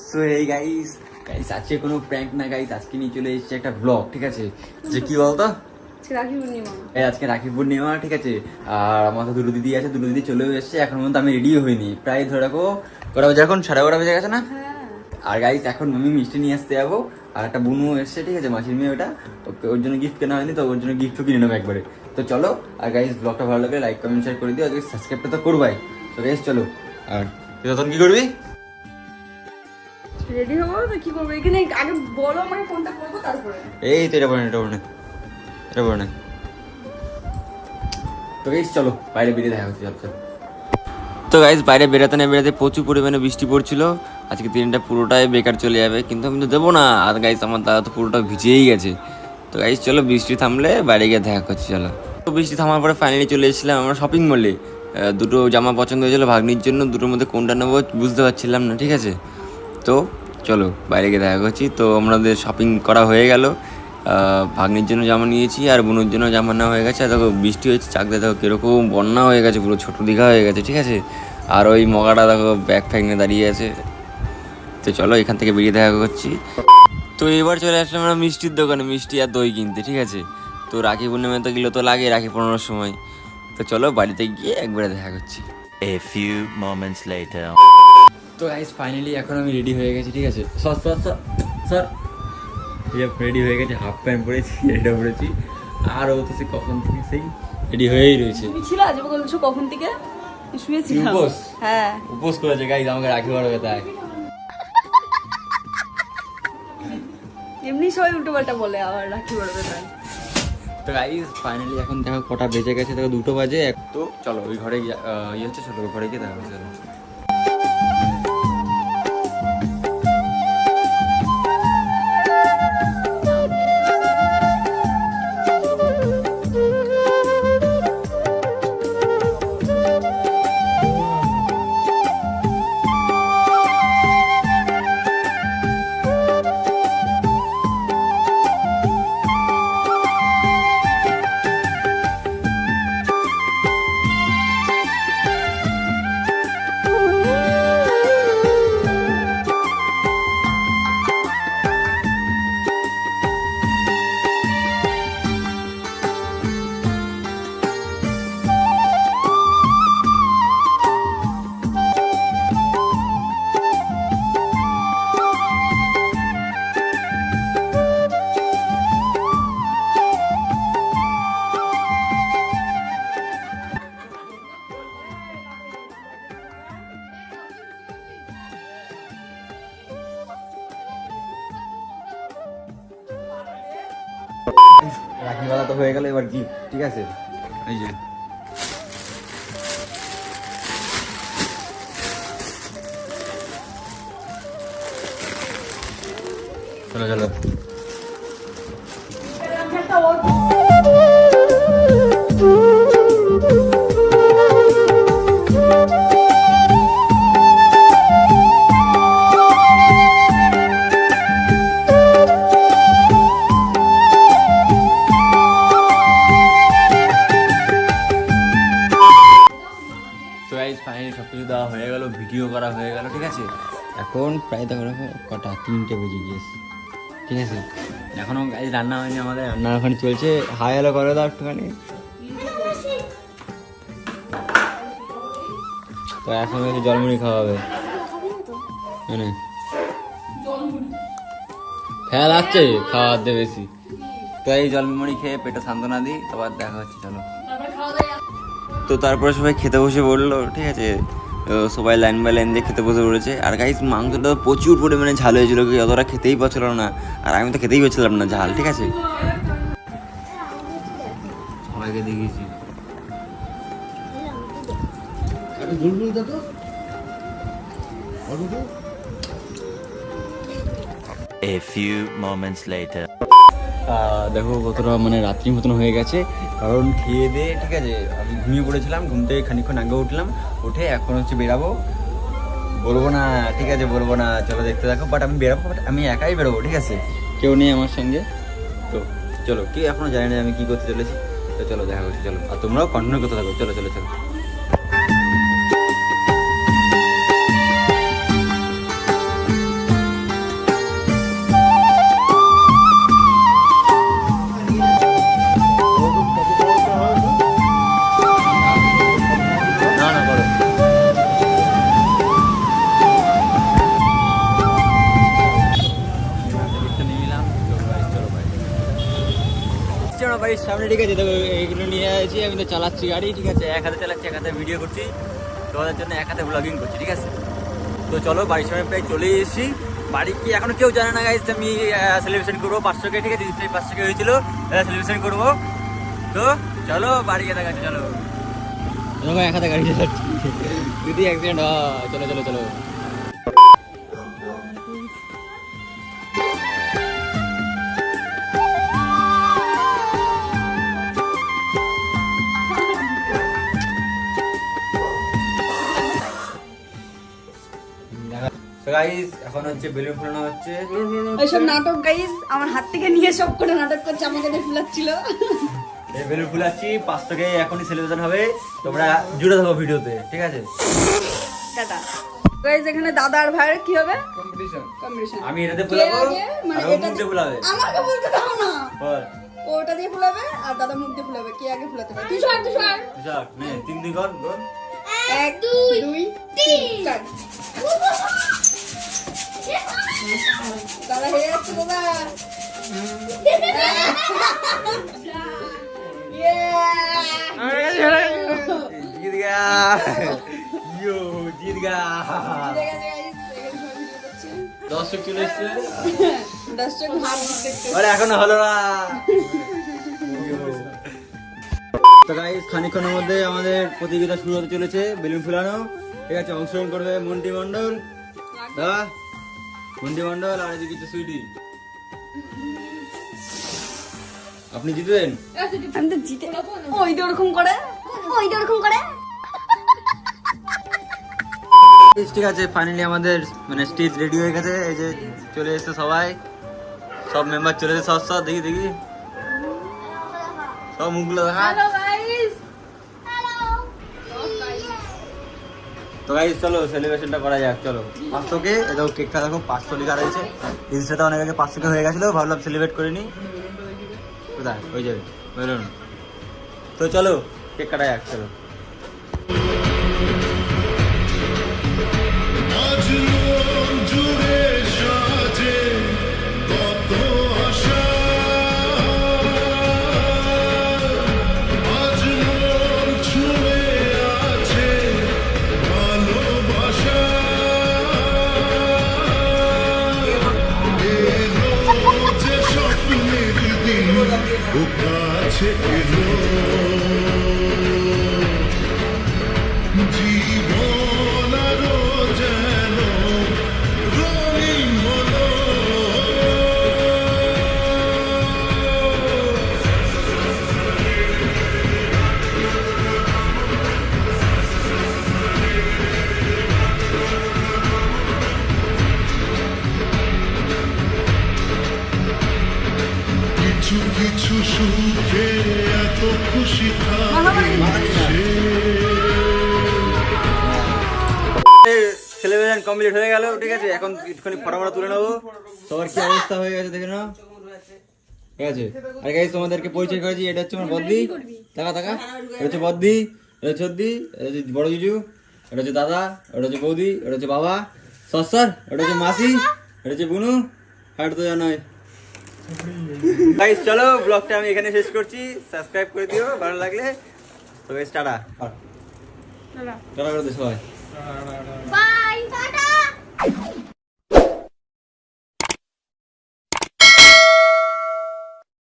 So এই guys guys আজকে কোনো প্র্যাঙ্ক না গাইস, আজকে নিয়ে চলে এসেছে একটা ব্লগ, ঠিক আছে? যে কি বলতো, রাখি পূর্ণিমা। আজকে রাখি পূর্ণিমা, ঠিক আছে? আর আমার তো দুটো দিদি আছে, দুটো দিদি চলেও এসেছে। এখন পর্যন্ত আমি রেডিও হইনি, প্রায় ধরে রাখো কটা বাজে, এখন 12:30 বেজে গেছে না? আর গাইস এখন আমি মিষ্টি নিয়ে আসতে যাবো, আর একটা বুনু এসছে, ঠিক আছে, মাসির মেয়ে, ওটা ওর জন্য গিফট কেনা হয়নি, তো ওর জন্য গিফটও কিনে নেবো একবারে। তো চলো, আর গাইস ব্লগটা ভালো লাগলে লাইক কমেন্ট শেয়ার করে দিও, আর সাবস্ক্রাইবটা তো করবাই। তো গাইস চলো, আর তুই তখন কি করবি? রেডি হবো তো কি করবো, এখানে আগে বলো আমাকে কোনটা করবো তারপরে। এই তো এটা পড়ে না, এটা পড়ে না, এটা পড়ে না। তো গাইস চলো বাইরে বেরিয়ে দেখা হচ্ছে। চল। তো গাইস বাইরে বেরোতে না বেরোতে প্রচুর পরিমাণে বৃষ্টি পড়ছিল। আজকে দিনটা পুরোটাই বেকার চলে যাবে, কিন্তু আমি তো দেবো না। আর গাইস আমার দাদা তো পুরোটা ভিজেই গেছে। তো গাইস চলো, বৃষ্টি থামলে বাইরে গিয়ে দেখা করছি। চলো। তো বৃষ্টি থামার পরে ফাইনালি চলে এসেছিলাম আমরা শপিং মলে। দুটো জামা পছন্দ হয়েছিল ভাগ্নির জন্য, দুটোর মধ্যে কোনটা নেবো বুঝতে পারছিলাম না, ঠিক আছে? তো চলো বাইরে গিয়ে দেখা করছি। তো আমাদের শপিং করা হয়ে গেল, ভাগ্নির জন্য জামা নিয়েছি আর বোনের জন্য জামা নেওয়া হয়ে গেছে। আর দেখো বৃষ্টি হয়েছে, চাকদা দেখো কীরকম বন্যা হয়ে গেছে, পুরো ছোটো দীঘা হয়ে গেছে, ঠিক আছে? আর ওই মগাটা দেখো ব্যাগ ফ্যাগ নিয়ে দাঁড়িয়ে আছে। তো চলো এখান থেকে বেরিয়ে দেখা করছি। তো এবার চলে আসলাম আমরা মিষ্টির দোকানে, মিষ্টি আর দই কিনতে, ঠিক আছে? তো রাখি পূর্ণিমা তো গেলে তো লাগে, রাখি পড়ানোর সময়। তো চলো বাড়িতে গিয়ে একবারে দেখা করছি। A few moments later. তো গাইস ফাইনালি এখন আমি রেডি হয়ে গেছি, ঠিক আছে? স্যার রেডি হয়ে গেছে, হাফ প্যান্ট পরেছি, এটা পরেছি। আর ও তো সে কখন থেকে সেই রেডি হয়েই রয়েছে। তুমি ছিল আজ বলছো কখন থেকে? শুয়েছিলাম। উপোস? হ্যাঁ উপোস করেছে গাইস, আমাকে রাখি পড়াবে তাই। এমনি সবাই উল্টো পাল্টা বলে, আবার রাখি পড়বে তাই। তো গাইস ফাইনালি এখন দেখো কটা বেজে গেছে, দেখো 2টো বাজে। তো চলো ওই ঘরে ইয়ে হচ্ছে, চলো ওই ঘরে গিয়ে দেখা হচ্ছে। রাখি বাঁধা তো হয়ে গেল, এবার গিফট, ঠিক আছে? এই যে চলো চলো। তো গাইস ফাইনালি সব কিছু দেওয়া হয়ে গেল, ভিডিও করা হয়ে গেল, ঠিক আছে? এখন প্রায় দেখো কটা 3টে বেজে গিয়েছে, ঠিক আছে? এখনও গাইস রান্না হয়নি, আমাদের রান্না ওখানে চলছে। হাই হ্যালো করে দাও একটুখানি। তো এখন একটু জলমুড়ি খাওয়া হবে, মানে খেয়াল আসছে খাওয়ার দিয়ে বেশি। তো এই জলমুড়ি খেয়ে পেটে সান্ত্বনা দিই, তারপর দেখা হচ্ছে। চলো। তো তারপরে সবাই খেতে বসে পড়লো, ঠিক আছে? সবাই লাইন বাই লাইন দিয়ে খেতে বসে পড়েছে। আর গাইস মাংসটা প্রচুর পরিমাণে ঝাল হয়েছিল, কি অতটা খেতেই পারছিল না। আর আমি তো খেতেই পারছিলাম না ঝাল, ঠিক আছে? সবাইকে দেখিয়েছি। A few moments later. দেখো কতটা মানে রাত্রি মতন হয়ে গেছে, কারণ খেয়ে দিয়ে, ঠিক আছে, আমি ঘুমিয়ে পড়েছিলাম। ঘুম থেকে খানিকক্ষণ আগে উঠলাম, উঠে এখন হচ্ছে বেরাবো। বলবো না, ঠিক আছে, বলবো না, চলো দেখতে দেখো। বাট আমি বেরাবো, বাট আমি একাই বেরোবো, ঠিক আছে? কেউ নেই আমার সঙ্গে। তো চলো, কেউ এখনো জানি না আমি কি করতে চলেছি। তো চলো দেখা করছি, চলো। আর তোমরাও কন্টিনিউ করতে থাকো, চলো চলো চলো। বাড়ির সামনে, ঠিক আছে? দেখো এইগুলো নিয়ে আছি, আমি তো চালাচ্ছি গাড়ি, ঠিক আছে? এক হাতে চালাচ্ছি, এক হাতে ভিডিও করছি, তোমাদের জন্য এক হাতে ব্লগিং করছি, ঠিক আছে? তো চলো বাড়ির সামনে প্রায় চলে এসেছি। বাড়ি কি এখনো কেউ জানে না গাইজ, আমি সেলিব্রেশন করবো 500K, ঠিক আছে? 500K হয়েছিল, সেলিব্রেশন করবো। তো চলো বাড়ি গিয়ে দেখা, চলো। দেখো এক হাতে গাড়ি চালাচ্ছি, যদি অ্যাক্সিডেন্ট হয়। চলো চলো চলো। গাইস এখন হচ্ছে বেলুন ফুলানো হচ্ছে। ওইসব নাটক গাইস আমার হাত থেকে নিয়ে সব করে নাটক করছে, আমাকে দিয়ে ফুলাচ্ছিল। এই বেলুন ফুলাচ্ছি, 500K এখনই সেলিব্রেশন হবে, তোমরা জুড়ে থাকো ভিডিওতে, ঠিক আছে? Tata guys. এখানে দাদা আর ভাইয়ের কি হবে? কম্পিটিশন। কম্পিটিশন। আমি এটাতে ফুলাবো, মানে আর ও এটা মুখ দিয়ে ফুলাবে। আমাকে বলতে দাও না। বল। ও ওটা দিয়ে ফুলাবে আর দাদা মুখ দিয়ে ফুলাবে। কে আগে ফুলাতে পারে? তুই সর, তুই সর। যাক, নে 3 2 কর, গোল। 1 2 3 স্টার্ট। দাদা হেরে যাচ্ছে দাদা। जीत गया, यो जीत गया। দর্শক চলে এসছে, দর্শক হাত দেখতে। আরে এখনো হলো না। তো গাইস খানিকক্ষণের মধ্যে আমাদের প্রতিযোগিতা শুরু হতে চলেছে, বেলুন ফুলানো, ঠিক আছে? অংশগ্রহণ করবে মন্টি মন্ডল, মন্টি মন্ডল আর এদিকে সুইটি। আপনি জিতবেন। আমি তো জিতে। ওই তো ওরকম করে, ওই তো ওরকম করে। ঠিক আছে, ফাইনালি আমাদের মানে স্টেজ রেডি হয়ে গেছে। এই যে চলে এসেছে সবাই, সব মেম্বার চলে এসেছে। সব সব দেখি দেখি সব মুখগুলো দেখা। তো গাইস চলো সেলিব্রেশনটা করা যাক, চলো। 500K, দেখো কেকটা দেখো 500 লেখা রয়েছে। ইনস্টাতে অনেক আগে 500K হয়ে গেছিলো, ভাবলাম সেলিব্রেট করে নি। কোথায় হয়ে যাবে বলুন। তো চলো কেক কাটা যাক, চলো। কাছে এলো জীবন আরো যেন রঙিন হলো। কিছু কিছু সুখে এত খুশি সেলিব্রেশন কমপ্লিট হয়ে গেল, ঠিক আছে? এখন একটুখানি ফটোটা তুলে নেবো। সবার কি অবস্থা হয়ে গেছে দেখে নাও, ঠিক আছে? আর গাইস তোমাদেরকে পরিচয় করেছি, এটা হচ্ছে আমার বদ্দি। টাকা টাকা, এটা হচ্ছে বদ্দি, এটা হচ্ছে বদ্দি, এটা হচ্ছে বড় জিজু, এটা হচ্ছে দাদা, এটা হচ্ছে বৌদি, এটা হচ্ছে বাবা সর, এটা হচ্ছে মাসি, এটা হচ্ছে বুনু, হাট তো জানোই। গাইস চলো ব্লগটা আমি এখানে শেষ করছি, সাবস্ক্রাইব করে দিও ভালো লাগলে। তো গাইস টাটা, টাটা করে দিও সবাই। বাই।